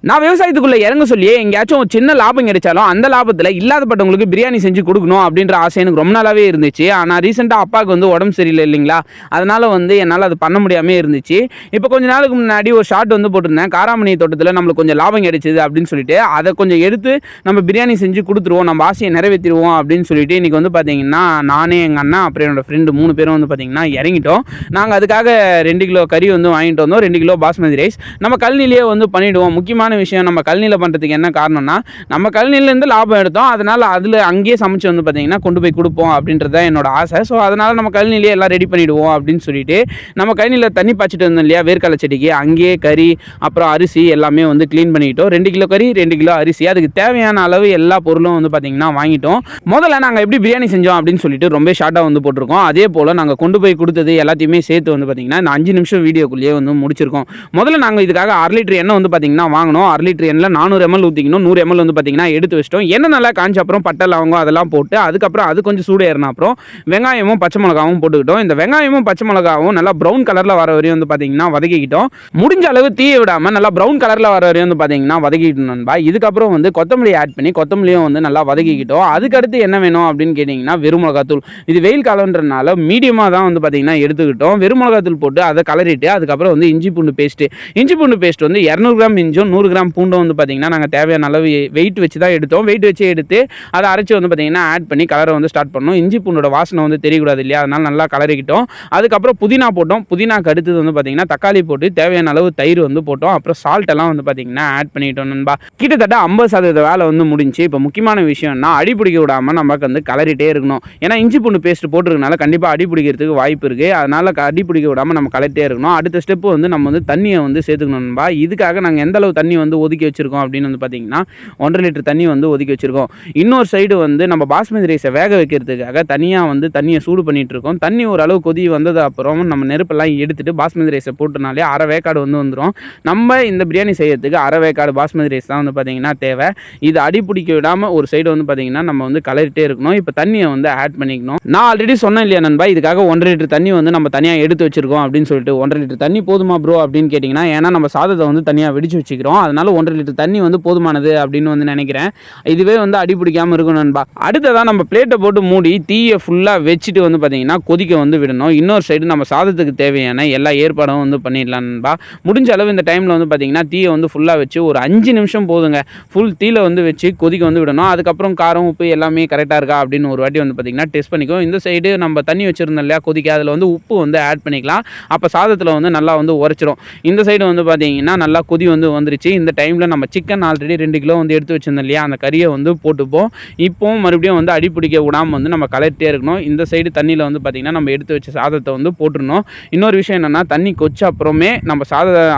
நான் விவசாயத்துக்குள்ளே இறங்க சொல்லியே எங்கேயாச்சும் ஒரு சின்ன லாபம் கிடைச்சாலும் அந்த லாபத்தில் இல்லாதப்பட்டவங்களுக்கு பிரியாணி செஞ்சு கொடுக்கணும் அப்படின்ற ஆசை எனக்கு ரொம்ப நாளாகவே இருந்துச்சு. ஆனால் ரீசெண்டாக அப்பாவுக்கு வந்து உடம்பு சரியில்லை இல்லைங்களா, அதனால் வந்து என்னால் அது பண்ண முடியாமல் இருந்துச்சு. இப்போ கொஞ்ச நாளுக்கு முன்னாடி ஒரு ஷார்ட் வந்து போட்டிருந்தேன், காராமணி தோட்டத்தில் நம்மளுக்கு கொஞ்சம் லாபம் கிடைச்சிது அப்படின்னு சொல்லிட்டு அதை கொஞ்சம் எடுத்து நம்ம பிரியாணி செஞ்சு கொடுத்துருவோம், நம்ம ஆசையை நிறைவேற்றிடுவோம் அப்படின்னு சொல்லிட்டு இன்றைக்கி வந்து பார்த்திங்கன்னா நானே எங்கள் அண்ணா அப்புறம் என்னோடய ஃப்ரெண்டு 3 பேரும் வந்து பார்த்திங்கன்னா இறங்கிட்டோம். நாங்கள் அதுக்காக 2 கிலோ கறி வந்து வாங்கிட்டு வந்தோம், 2 கிலோ பாஸ்மதி ரைஸ். நம்ம கல்நிலையே வந்து பண்ணிவிடுவோம். முக்கியமான விஷயம், நம்ம கல்நிலை பண்ணுறதுக்கு என்ன காரணம்னா, நம்ம கல்நிலேருந்து லாபம் எடுத்தோம், அதனால் அதில் அங்கேயே சமைச்சு வந்து பார்த்திங்கன்னா கொண்டு போய் கொடுப்போம் அப்படின்றது தான் என்னோட ஆசை. ஸோ அதனால் நம்ம கல்நிலையே எல்லாம் ரெடி பண்ணிவிடுவோம் அப்படின்னு சொல்லிட்டு நம்ம கல்நிலை தண்ணி பாய்ச்சிட்டு இருந்தோம் இல்லையா வேர்க்கடலை செடிக்கு, அங்கேயே கறி அப்புறம் அரிசி எல்லாமே வந்து க்ளீன் பண்ணிக்கிட்டோம். 2 கிலோ கறி 2 கிலோ அரிசி, அதுக்கு தேவையான அளவு எல்லா பொருளும் வந்து பார்த்திங்கன்னா வாங்கிட்டோம். முதல்ல நாங்கள் எப்படி பிரியாணி செஞ்சோம் அப்படின்னு சொல்லிட்டு ரொம்ப ஷார்ட்டாக வந்து போட்டிருக்கோம். அதே போல் நாங்கள் கொண்டு போய் கொடுத்தது எல்லாத்தையுமே சேர்த்து வந்து பார்த்திங்கன்னா இந்த 5 நிமிஷம் வீடியோக்குள்ளேயே வந்து முடிச்சிருக்கோம். முதல்ல நாங்கள் இதுக்காக 1/2 லிட்டர் எண்ணெய் வந்து பார்த்திங்கன்னா வாங்கணும். 1/2 லிட்டர் எண்ணெயில் 400 ml ஊற்றிக்கணும். 100 ml வந்து பார்த்திங்கன்னா எடுத்து வச்சிட்டோம். எண்ணெய் நல்லா காய்ச்ச அப்புறம் பட்டை லவங்கம் அதெல்லாம் போட்டு அதுக்கப்புறம் அது கொஞ்சம் சூடு ஏறின அப்புறம் வெங்காயமும் பச்சை மிளகாவும் போட்டுக்கிட்டோம். இந்த வெங்காயமும் பச்சை மிளகாவும் நல்லா ப்ரௌன் கலரில் வர வரையும் வந்து பார்த்திங்கன்னா வதக்கிக்கிட்டோம். முடிஞ்ச அளவு தீய விடாமல் நல்லா ப்ரௌன் கலரில் வர வரையும் வந்து பார்த்திங்கன்னா வதக்கிக்கிட்டோம் நண்பா. இதுக்கப்புறம் வந்து கொத்தமல்லி ஆட் பண்ணி கொத்தமல்லியும் வந்து நல்லா வதக்கிக்கிட்டோம். அதுக்கடுத்து என்ன வேணும் அப்படின்னு கேட்டிங்கன்னா வெறும் மிளகாத்தூள். இது வெயில் காலன்றனால மீடியமாக தான் வந்து பார்த்திங்கன்னா எடுத்துக்கிட்டோம். வெறும் மிளகாத்தூள் போட்டு அதை கலரிட்டு அதுக்கப்புறம் வந்து இஞ்சி பூண்டு பேஸ்ட் வந்து 200 கிராம் இஞ்சும் 100 கிராம் பூண்டும் வந்து பார்த்திங்கன்னா நாங்கள் தேவையான அளவு வெயிட் வச்சு தான் எடுத்தோம். வெயிட் வச்சு எடுத்து அதை அரைச்சி வந்து பார்த்திங்கன்னா ஆட் பண்ணி கலரை வந்து ஸ்டார்ட் பண்ணோம். இஞ்சி பூண்டோட வாசனை வந்து தெரியக்கூடாது இல்லையா, அதனால் நல்லா கலரிக்கிட்டோம். அதுக்கப்புறம் புதினா போட்டோம். புதினாக்கு அடுத்தது வந்து பார்த்திங்கன்னா தக்காளி போட்டு தேவையான அளவு தயிர் வந்து போட்டோம். அப்புறம் சால்ட் எல்லாம் வந்து பார்த்திங்கன்னா ஆட் பண்ணிட்டோம் நண்பா. கிட்டத்தட்ட 50% வேலை வந்து முடிஞ்சு. இப்போ முக்கியமான விஷயம்னா அடி பிடிக்க விடாமல் நமக்கு வந்து கலரிட்டே இருக்கணும். ஏன்னா இஞ்சி பூண்டு பேஸ்ட் போட்டுருக்கனால கண்டிப்பாக அடி பிடிக்கிறதுக்கு வாய்ப்பு இருக்குது. அதனால் அடி பிடிக்க விடாமல் நம்ம கலரிட்டே இருக்கணும். அடுத்த ஸ்டெப்பு வந்து நம்ம வந்து தண்ணியை வந்து சேர்த்துக்கணும் நண்பா. இதுக்காக நாங்கள் எந்த அளவு தண்ணி வந்து ஒதுக்கி வச்சிருக்கோம் அப்படின்னு வந்து பார்த்திங்கன்னா 1.5 லிட்டர் தண்ணி வந்து ஒதுக்கி வச்சிருக்கோம். இன்னொரு சைடு வந்து நம்ம பாஸ்மதி ரைஸை வேக வைக்கிறதுக்காக தனியாக வந்து தண்ணியை சூடு பண்ணிட்டு இருக்கோம். தண்ணி ஓரளவு கொதி வந்தது அப்புறம் நம்ம நெருப்பெல்லாம் எடுத்துட்டு பாஸ்மதி ரைஸை போட்டுனாலே அரை வேக்காடு வந்து வந்துடும். நம்ம இந்த பிரியாணி செய்யறதுக்கு அரை வேக்காடு பாஸ்மதி ரைஸ் தான் வந்து பார்த்திங்கன்னா தேவை. இது அடி பிடிக்க விடாமல் ஒரு சைடு வந்து பார்த்திங்கன்னா நம்ம வந்து கலரிட்டே இருக்கணும். இப்போ தண்ணியை வந்து ஆட் பண்ணிக்கணும். நான் ஆல்ரெடி சொன்னேன் இல்லையா நண்பா, இதுக்காக 1.5 லிட்டர் தண்ணி வந்து நம்ம தனியாக எடுத்து வச்சிருக்கோம் அப்படின்னு சொல்லிட்டு. 1.5 லிட்டர் தண்ணி போதுமா ப்ரோ அப்படின்னு கேட்டிங்கன்னா, ஏன்னா நம்ம சாதத்தை வந்து தனியாக வெடிச்சு வச்சுக்கிறோம், அதனால 1.5 லிட்டர் தண்ணி வந்து போதுமானது அப்படின்னு வந்து நினைக்கிறேன். இதுவே வந்து அடி பிடிக்காமல் இருக்கும் நண்பா. அடுத்ததான் நம்ம பிளேட்டை போட்டு மூடி தீயை ஃபுல்லாக வச்சுட்டு வந்து பார்த்திங்கன்னா கொதிக்க வந்து விடணும். இன்னொரு சைடு நம்ம சாதத்துக்கு தேவையான எல்லா ஏற்பாடும் வந்து பண்ணிடலாம் நண்பா. முடிஞ்ச அளவு இந்த டைமில் வந்து பார்த்திங்கன்னா தீயை வந்து ஃபுல்லாக வச்சு ஒரு 5 நிமிஷம் போதுங்க, ஃபுல் தீயில் வந்து வச்சு கொதிக்க வந்து விடணும். அதுக்கப்புறம் காரம் உப்பு எல்லாமே கரெக்டாக இருக்கா அப்படின்னு ஒரு வாட்டி வந்து பார்த்திங்கன்னா டெஸ்ட் பண்ணிக்கும். இந்த சைடு நம்ம தண்ணி வச்சுருந்தோம் இல்லையா கொதிக்க, அதில் வந்து உப்பு வந்து ஆட் பண்ணிக்கலாம். அப்போ சாதத்தில் வந்து நல்லா வந்து உரைச்சிரும். இந்த சைடு வந்து பார்த்திங்கன்னா நல்லா கொதி வந்து வந்துருச்சு. இந்த டைமில் நம்ம சிக்கன் ஆல்ரெடி 2 கிலோ வந்து எடுத்து வச்சுருந்தோம் இல்லையா, அந்த கறியை வந்து போட்டுப்போம். இப்போவும் மறுபடியும் வந்து அடி பிடிக்க விடாமல் வந்து நம்ம கலர்ட்டே இருக்கணும். இந்த சைடு தண்ணியில் வந்து பார்த்திங்கன்னா நம்ம எடுத்து வச்ச சாதத்தை வந்து போட்டுடணும். இன்னொரு விஷயம் என்னென்னா, தண்ணி கொச்ச அப்புறமே நம்ம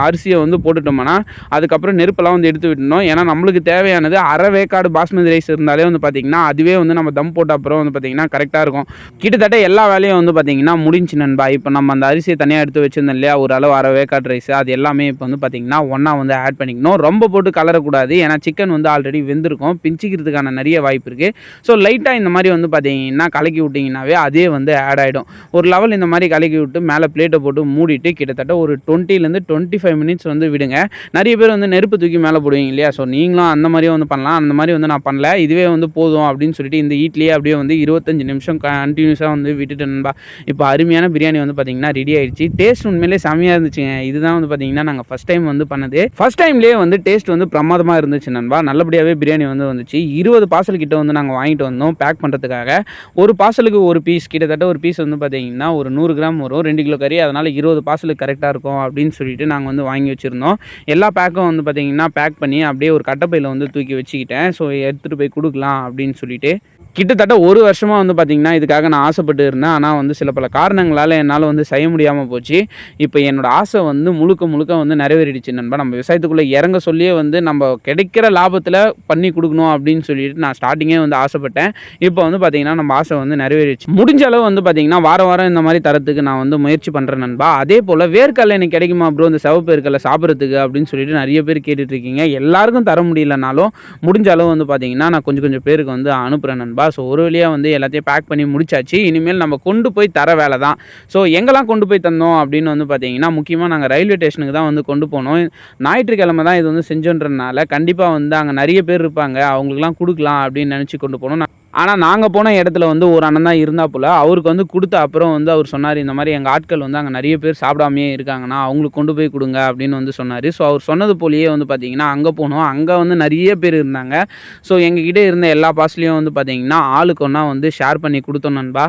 அரிசியை வந்து போட்டுட்டோம்னா அதுக்கப்புறம் நெருப்பெல்லாம் வந்து எடுத்து விடணும். ஏன்னா நம்மளுக்கு தேவையானது அரை வேக்காடு பாஸ்மதி ரைஸ் இருந்தாலே வந்து பார்த்திங்கன்னா அதுவே வந்து நம்ம தம் போட்ட அப்புறம் வந்து பார்த்திங்கன்னா கரெக்டாக இருக்கும். கிட்டத்தட்ட எல்லா வேலையும் வந்து பார்த்திங்கன்னா முடிஞ்சு நண்பா. இப்போ நம்ம அந்த அரிசியை தனியாக எடுத்து வச்சுருந்தோம் இல்லையா, ஒரு அளவு அரை வேக்காடு ரைஸ், அது எல்லாமே இப்போ வந்து பார்த்திங்கன்னா ஒன்றா வந்து ஆட் பண்ணிக்கணும். ரொம்ப போட்டு கலரக்கூடாது, ஏன்னா சிக்கன் வந்து ஆல்ரெடி வெந்திருக்கும், பிஞ்சிக்கிறதுக்கான நிறைய வாய்ப்பு இருக்குது. ஸோ லைட்டாக இந்த மாதிரி வந்து பார்த்திங்கன்னா கலக்கி விட்டிங்கனாவே அதே வந்து ஆட் ஆகிடும். ஒரு லெவல் இந்த மாதிரி கலக்கி விட்டு மேலே பிளேட்டை போட்டு மூடிட்டு கிட்டத்தட்ட ஒரு 20 to 25 மினிட்ஸ் வந்து விடுங்க. நிறைய பேர் வந்து நெருப்பு தூக்கி மேலே போடுவீங்க இல்லையா, ஸோ நீங்களும் அந்த மாதிரியே வந்து பண்ணலாம். அந்த மாதிரி வந்து நான் பண்ணல, இதுவே வந்து போதும் அப்படின்னு சொல்லிட்டு இந்த ஹீட்லேயே அப்படியே வந்து 25 நிமிஷம் கண்டினியூஸாக வந்து விட்டுட்டு நண்பா. இப்போ அருமையான பிரியாணி வந்து பார்த்திங்கன்னா ரெடி ஆகிடுச்சு. டேஸ்ட் உண்மையிலே செம்மையாக இருந்துச்சுங்க. இதுதான் வந்து பார்த்திங்கன்னா நாங்கள் ஃபஸ்ட் டைம் வந்து பண்ணது. ஃபஸ்ட் டைம்லேயே வந்து டேஸ்ட் வந்து பிரமாதமாக இருந்துச்சு நண்பா. நல்லபடியாகவே பிரியாணி வந்து வந்துச்சு. 20 பார்சல் கிட்ட வந்து நாங்கள் வாங்கிட்டு வந்தோம் பேக் பண்ணுறதுக்காக. ஒரு பார்சலுக்கு ஒரு பீஸ், கிட்டத்தட்ட ஒரு பீஸ் வந்து பார்த்திங்கன்னா ஒரு 100 கிராம் வரும், 2 கிலோ கறி. அதனால் 20 பார்சலுக்கு கரெக்டாக இருக்கும் அப்படின்னு சொல்லிட்டு நாங்கள் வந்து வாங்கி வச்சுருந்தோம். எல்லா பேக்கும் வந்து பார்த்திங்கன்னா பேக் பண்ணி அப்படியே ஒரு கட்டப்பையில் வந்து தூக்கி வச்சுக்கிட்டேன். ஸோ எடுத்துகிட்டு போய் கொடுக்கலாம் அப்படின்னு சொல்லிட்டு. கிட்டத்தட்ட 1 வருஷமாக வந்து பார்த்திங்கன்னா இதுக்காக நான் ஆசைப்பட்டு இருந்தேன். ஆனால் வந்து சில பல காரணங்களால் என்னால் வந்து செய்ய முடியாமல் போச்சு. இப்போ என்னோடய ஆசை வந்து முழுக்க வந்து நிறைவேறிடுச்சு நண்பா. நம்ம விவசாயத்துக்குள்ளே இறங்க சொல்லியே வந்து நம்ம கிடைக்கிற லாபத்தில் பண்ணி கொடுக்கணும் அப்படின்னு சொல்லிட்டு நான் ஸ்டார்டிங்கே வந்து ஆசைப்பட்டேன். இப்போ வந்து பார்த்திங்கன்னா நம்ம ஆசை வந்து நிறைவேறிடுச்சு. முடிஞ்ச அளவு வந்து பார்த்திங்கன்னா வாரம் இந்த மாதிரி தரத்துக்கு நான் வந்து முயற்சி பண்ணுறேன் நண்பா. அதே போல் வேர்க்கடலை எனக்கு கிடைக்குமா ப்ரோ இந்த சிவப்பு வேர்க்கடலை சாப்பிட்றதுக்கு அப்படின்னு சொல்லிட்டு நிறைய பேர் கேட்டுட்ருக்கீங்க. எல்லாருக்கும் தர முடியலனாலும் முடிஞ்ச அளவு வந்து பார்த்திங்கன்னா நான் கொஞ்சம் பேருக்கு வந்து அனுப்புகிறேன் நண்பா. ஸோ ஒரு வழியாக வந்து எல்லாத்தையும் பேக் பண்ணி முடிச்சாச்சு. இனிமேல் நம்ம கொண்டு போய் தர வேலை தான். ஸோ எங்கெல்லாம் கொண்டு போய் தந்தோம் அப்படின்னு வந்து பார்த்திங்கன்னா முக்கியமாக நாங்கள் ரயில்வே ஸ்டேஷனுக்கு தான் வந்து கொண்டு போனோம். ஞாயிற்றுக்கிழமை தான் இது வந்து செஞ்சோன்றனால கண்டிப்பாக வந்து அங்கே நிறைய பேர் இருப்பாங்க, அவங்களுக்குலாம் கொடுக்கலாம் அப்படின்னு நினச்சி கொண்டு போனோம். ஆனால் நாங்கள் போன இடத்துல வந்து ஒரு அண்ணன் தான் இருந்தால் போல். அவருக்கு வந்து கொடுத்த அப்புறம் வந்து அவர் சொன்னார், இந்த மாதிரி எங்கள் ஆட்கள் வந்து அங்கே நிறைய பேர் சாப்பிடாமையே இருக்காங்கண்ணா, அவங்களுக்கு கொண்டு போய் கொடுங்க அப்படின்னு வந்து சொன்னார். ஸோ அவர் சொன்னது போலேயே வந்து பார்த்திங்கன்னா அங்கே போனோம். அங்கே வந்து நிறைய பேர் இருந்தாங்க. ஸோ எங்ககிட்ட இருந்த எல்லா பார்சலையும் வந்து பார்த்திங்கன்னா ஆளுக்கு ஒன்றா வந்து ஷேர் பண்ணி கொடுத்தோம் நண்பா.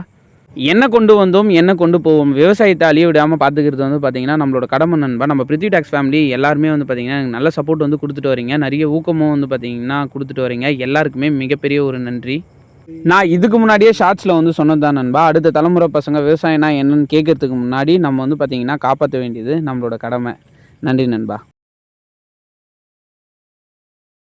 என்ன கொண்டு வந்தோம், என்ன கொண்டு போவோம், விவசாயத்தை அழிய விடாமல் பார்த்துக்கிறது வந்து பார்த்திங்கன்னா நம்மளோட கடமை நண்பா. நம்ம பிரித்வி டாக்ஸ் ஃபேமிலி எல்லாருமே வந்து பார்த்திங்கன்னா நல்ல சப்போர்ட் வந்து கொடுத்துட்டு வரீங்க, நிறைய ஊக்கமும் வந்து பார்த்திங்கன்னா கொடுத்துட்டு வரீங்க. எல்லாருக்குமே மிகப்பெரிய ஒரு நன்றி. நான் இதுக்கு முன்னாடியே ஷார்ட்ஸில் வந்து சொன்னது தான் நண்பா, அடுத்த தலைமுறை பசங்க விவசாயம்னா என்னன்னு கேட்கறதுக்கு முன்னாடி நம்ம வந்து பார்த்திங்கன்னா காப்பாற்ற வேண்டியது நம்மளோட கடமை. நன்றி நண்பா.